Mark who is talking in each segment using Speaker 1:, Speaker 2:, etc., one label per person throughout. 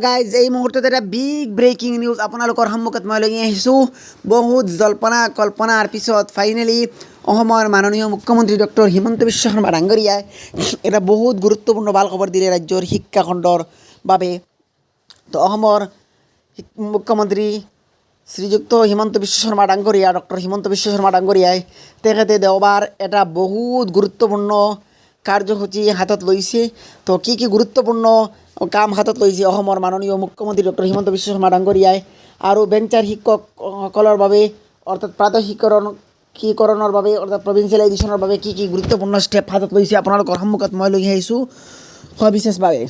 Speaker 1: Guys এই মুহূৰ্তত এটা বিগ ব্ৰেকিং নিউজ আপোনালোকৰ সন্মুখত মই লৈ আহিছোঁ। বহুত জল্পনা কল্পনাৰ পিছত ফাইনেলি অসমৰ মাননীয় মুখ্যমন্ত্ৰী ডক্টৰ হিমন্ত বিশ্ব শৰ্মা ডাঙৰীয়াই এটা বহুত গুৰুত্বপূৰ্ণ ভাল খবৰ দিলে ৰাজ্যৰ শিক্ষাখণ্ডৰ বাবে। তো অসমৰ মুখ্যমন্ত্ৰী শ্ৰীযুক্ত হিমন্ত বিশ্ব শৰ্মা ডাঙৰীয়া ডক্টৰ হিমন্ত বিশ্ব শৰ্মা ডাঙৰীয়াই তেখেতে দেওবাৰ এটা বহুত গুৰুত্বপূৰ্ণ কাৰ্যসূচী হাতত লৈছে। তো কি গুৰুত্বপূৰ্ণ কাম হাতত লৈছে অসমৰ মাননীয় মুখ্যমন্ত্ৰী ডক্টৰ হিমন্ত বিশ্ব শৰ্মা ডাঙৰীয়াই আৰু বেঞ্চাৰ শিক্ষকসকলৰ বাবে অৰ্থাৎ প্ৰাদেশিকীকৰণৰ বাবে অৰ্থাৎ প্ৰভিঞ্চিয়েলাইজেশ্যনৰ বাবে কি গুৰুত্বপূৰ্ণ ষ্টেপ হাতত লৈছে আপোনালোকৰ সন্মুখত মই লৈ আহিছোঁ সবিশেষভাৱে।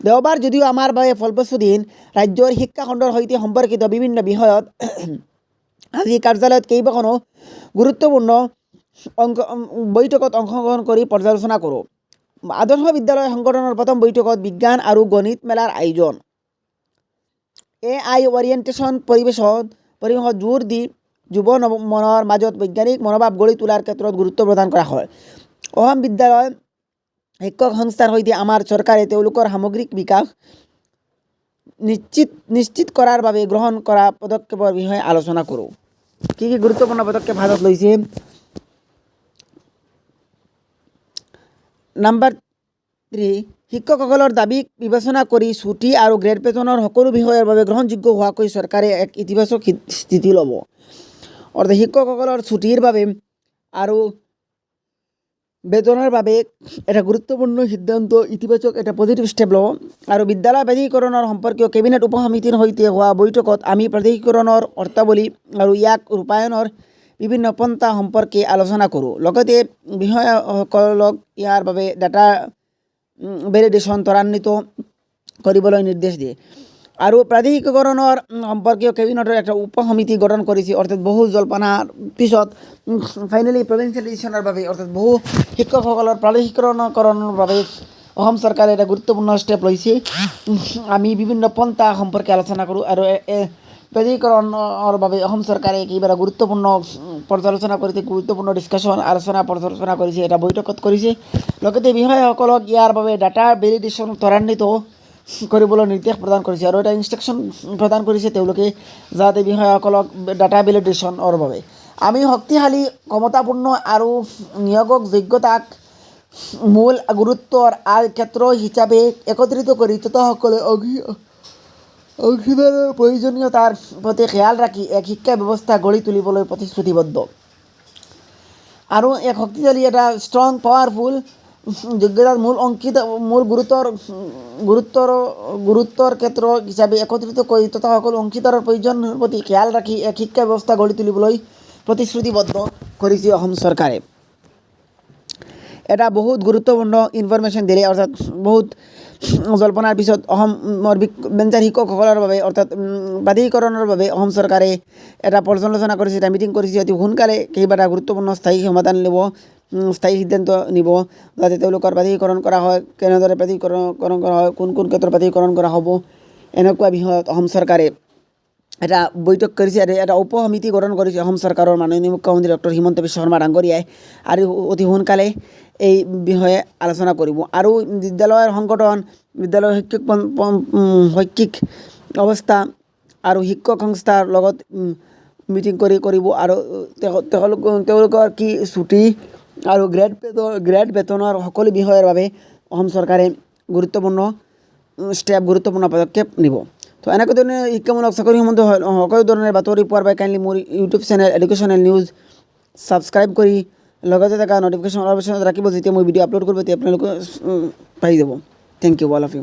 Speaker 1: দেওবাৰ যদিও আমাৰ বাবে ফলপ্ৰসূ দিন, ৰাজ্যৰ শিক্ষাখণ্ডৰ সৈতে সম্পৰ্কিত বিভিন্ন বিষয়ত আজি কাৰ্যালয়ত কেইবাখনো গুৰুত্বপূৰ্ণ বৈঠকত অংশগ্ৰহণ কৰি পৰ্যালোচনা কৰোঁ। আদৰ্শ বিদ্যালয় সংগঠনৰ প্ৰথম বৈঠকত বিজ্ঞান আৰু গণিত মেলাৰ আয়োজন, AI অৰিয়েণ্টেশ্যন পৰিৱেশত জোৰ দি যুৱ মনৰ মাজত বৈজ্ঞানিক মনোভাৱ গঢ়ি তোলাৰ ক্ষেত্ৰত গুৰুত্ব প্ৰদান কৰা হয়। অসম বিদ্যালয় শিক্ষক সংস্থাৰ সৈতে আমাৰ চৰকাৰে তেওঁলোকৰ সামগ্ৰিক বিকাশ নিশ্চিত কৰাৰ বাবে গ্ৰহণ কৰা পদক্ষেপৰ বিষয়ে আলোচনা কৰোঁ। কি গুৰুত্বপূৰ্ণ পদক্ষেপ হাতত লৈছে। নাম্বাৰ 3, শিক্ষকসকলৰ দাবীক বিবেচনা কৰি ছুটী আৰু গ্ৰেড বেতনৰ সকলো বিষয়ৰ বাবে গ্ৰহণযোগ্য হোৱাকৈ চৰকাৰে এক ইতিবাচক স্থিতি ল'ব। অৰ্থাৎ শিক্ষকসকলৰ ছুটীৰ বাবে আৰু বেতনৰ বাবে এটা গুৰুত্বপূৰ্ণ সিদ্ধান্ত, ইতিবাচক এটা পজিটিভ ষ্টেপ ল'ব। আৰু বিদ্যালয় প্ৰাধিকৰণৰ সম্পৰ্কীয় কেবিনেট উপ সমিতিৰ সৈতে হোৱা বৈঠকত আমি প্ৰাধিকৰণৰ অৰ্থাৱলী আৰু ইয়াক ৰূপায়ণৰ বিভিন্ন পন্থা সম্পৰ্কে আলোচনা কৰোঁ। লগতে বিষয়াসকলক ইয়াৰ বাবে ডাটা ভেলিডেশ্যন ত্বৰান্বিত কৰিবলৈ নিৰ্দেশ দিয়ে। আৰু প্ৰাধিকৰণৰ সম্পৰ্কীয় কেবিনেটৰ এটা উপ সমিতি গঠন কৰিছে। অৰ্থাৎ বহু জল্পনাৰ পিছত ফাইনেলি প্ৰভিঞ্চিয়েলাইজেশ্যনৰ বাবে অৰ্থাৎ বহু শিক্ষকসকলৰ প্ৰাদেশিকৰণৰ বাবে অসম চৰকাৰে এটা গুৰুত্বপূৰ্ণ ষ্টেপ লৈছে। আমি বিভিন্ন পন্থা সম্পৰ্কে আলোচনা কৰোঁ আৰু প্ৰাধিকৰণৰ বাবে অসম চৰকাৰে কেইবাটা গুৰুত্বপূৰ্ণ পৰ্যালোচনা কৰিছে, গুৰুত্বপূৰ্ণ পৰ্যালোচনা কৰিছে, এটা বৈঠকত কৰিছে। লগতে বিষয়াসকলক ইয়াৰ বাবে ডাটা ভেলিডেশ্যন ত্বৰান্বিত কৰিবলৈ নিৰ্দেশ প্ৰদান কৰিছে আৰু এটা ইনষ্ট্ৰাকশ্যন প্ৰদান কৰিছে তেওঁলোকে, যাতে বিষয়াসকলক ডাটা ভেলিডেশ্যনৰ বাবে আমি শক্তিশালী, ক্ষমতাপূৰ্ণ আৰু নিয়োগক যোগ্যতাক মূল গুৰুত্বৰ ক্ষেত্ৰ হিচাপে একত্ৰিত কৰি তথ্যসকলে অংশীদাৰৰ প্ৰয়োজনীয়তাৰ প্ৰতি খেয়াল ৰাখি এক শিক্ষা ব্যৱস্থা গঢ়ি তুলিবলৈ প্ৰতিশ্ৰুতিবদ্ধ। আৰু এক শক্তিশালী, এটা ষ্ট্ৰং, পাৱাৰফুল যোগ্যতাৰ মূল গুৰুত্বৰ ক্ষেত্ৰ হিচাপে একত্ৰিত কৰি তথা সকলো অংশীদাৰৰ প্ৰয়োজনৰ প্ৰতি খেয়াল ৰাখি এক শিক্ষা ব্যৱস্থা গঢ়ি তুলিবলৈ প্ৰতিশ্ৰুতিবদ্ধ কৰিছে অসম চৰকাৰে। এটা বহুত গুৰুত্বপূৰ্ণ ইনফৰমেশ্যন দিলে। অৰ্থাৎ বহুত জল্পনাৰ পিছত অসমৰ বেঞ্চাৰ শিক্ষকসকলৰ বাবে অৰ্থাৎ প্ৰাধিকৰণৰ বাবে অসম চৰকাৰে এটা পৰ্যালোচনা কৰিছে, এটা মিটিং কৰিছে। অতি সোনকালে কেইবাটা গুৰুত্বপূৰ্ণ স্থায়ী সিদ্ধান্ত নিব, যাতে তেওঁলোকৰ প্ৰাধিকৰণ কৰা হয়, কেনেদৰে প্ৰাধিকৰণ কৰা হয়, কোন ক্ষেত্ৰত প্ৰাধিকৰণ কৰা হ'ব, এনেকুৱা বিষয়ত অসম চৰকাৰে এটা বৈঠক কৰিছে আৰু এটা উপ সমিতি গঠন কৰিছে অসম চৰকাৰৰ মাননীয় মুখ্যমন্ত্ৰী ডক্টৰ হিমন্ত বিশ্ব শৰ্মা ডাঙৰীয়াই। আৰু অতি সোনকালে এই বিষয়ে আলোচনা কৰিব। আৰু বিদ্যালয়ৰ সংগঠন, বিদ্যালয়ৰ শৈক্ষিক অৱস্থা আৰু শিক্ষক সংস্থাৰ লগত মিটিং কৰিব আৰু তেওঁলোকৰ কি ছুটী আৰু গ্ৰেড বেতনৰ সকলো বিষয়ৰ বাবে অসম চৰকাৰে গুৰুত্বপূৰ্ণ পদক্ষেপ নিব। তো এনেকুৱা ধৰণে শিক্ষামূলক চাকৰি সম্বন্ধীয় সকলো ধৰণৰ বাতৰি পোৱাৰ বাবে কাইণ্ডলি মোৰ YouTube channel educational news subscribe কৰি লগতে থকা নটিফিকেশ্যন অল অপশ্যনত ৰাখিব। যেতিয়া মই ভিডিঅ' আপলোড কৰিব তেতিয়া আপোনালোকে পাই যাব। Thank you all of U.